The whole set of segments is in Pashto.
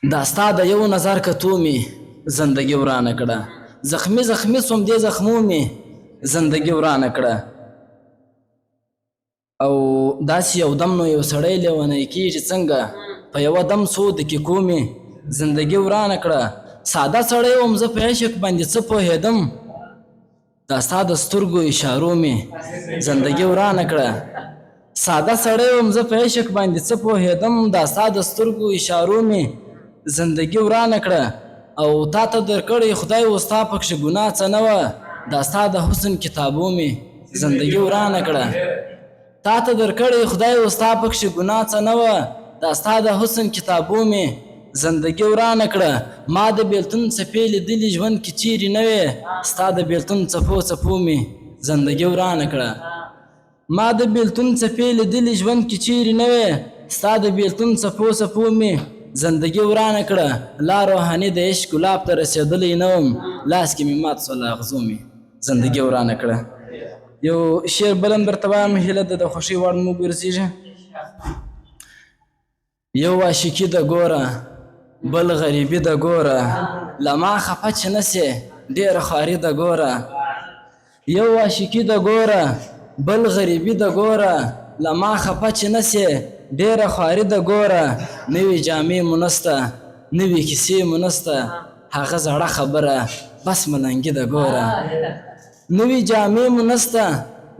دا ستا د یو نظر کتو مې زندګي ورانه کړه، زخمي زخمي سوم دې زخمو مې زندګي ورانه کړه. او داسې یو دم نو یو سړی لیونی کېږي څنګه، په یوه دم څو دقیقو مې زندګي ورانه کړه. ساده سړی وم زه په عشق باندې څه پوهېدم، دا ستا د سترګو اشارو مې زندګي ورانه کړه. ساده سړی وم زه په عشق باندې څه پوهېدم، دا ستا د سترګو اشارو مې زندګي ورانه کړه. او تا ته درکړی خدای و ستا پکښې ګناه څه نه وه، دا ستا د حسن کتابو مې زندګي ورانه کړه. تا ته درکړی خدای و ستا پکښې ګناه څه نه وه، دا ستا د حسن کتابو مې زندګي ورانه کړه. ما د بېلتون څپې لیدلي ژوند کې چیرې نه وې، ستا د بېلتون څپو څپو مې زندګي ورانه کړه. ما د بېلتون څپې لیدلي ژوند کې چیرې نه وې، ستا د بېلتون څپو څپو مې زندګي ورانه کړه. لا روحاني د عشق ګلاب ته رسېدلی نه وم، لاس کې مې مات سول اغزو مې زندګي ورانه کړه. یو شعر بل هم درته وایم، هیله ده د خوښۍ وړ مو وګرځېږي. یو عاشقي د ګوره بل غریبي د ګوره، له ما خفه چې نه سې ډېره خواري د ګوره. یو عاشقي د ګوره بل غریبي د ګوره، له ما خفه چې نه سې ډېره خواري د ګوره. نوې جامې مو نسته نوې کیسې مو نسته، هغه زړه خبره بس ملنګي د ګوره. نوې جامې مو نسته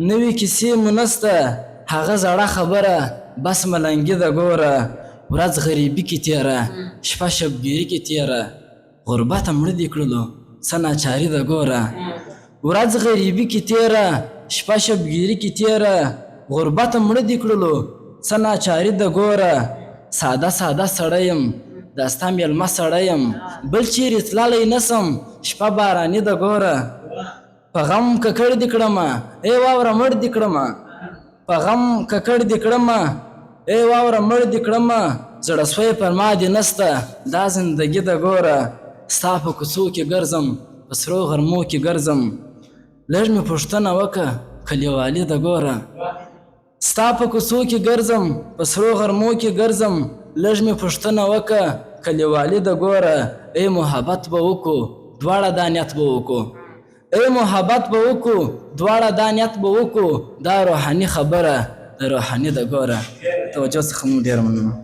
نوې کیسې مو نسته، هغه زړه خبره بس ملنګي د ګوره. ورځ غریبي کې تېره شپه شبګیري کې تېره، غربته مړه دې کړلو څه ناچاري د ګوره. ورځ غریبي کې تېره شپه شبګیري کې تېره، غربته مړه دې کړلو څه ناچاري د ګوره. ساده ساده سړی یم دا ستا مېلمه سړی یم، بل چیرې تللی نسم شپه باراني د ګوره. په غم ککړ دې کړمه ای واوره مړ دې کړمه، په غم ککړ دې کړمه ای واوره مړ دې کړمه. زړه سوی پر ما دې نسته دا زندګي د ګوره. ستا په کوڅو کې ګرځم په سرو غرمو کې ګرځم، لږ مې پوښتنه وکړه کلیوالي د ګوره. ستا په کوڅو کې ګرځم په سرو غرمو کې ګرځم، لږ مې پوښتنه وکړه کلیوالي د ګوره. ای محبت به وکړو دواړه دا نیت به وکړو، ای محبت به وکړو دواړه دا نیت به وکړو. دا روحاني خبره د روحاني د ګوره. توجه څخه مو ډېره مننه.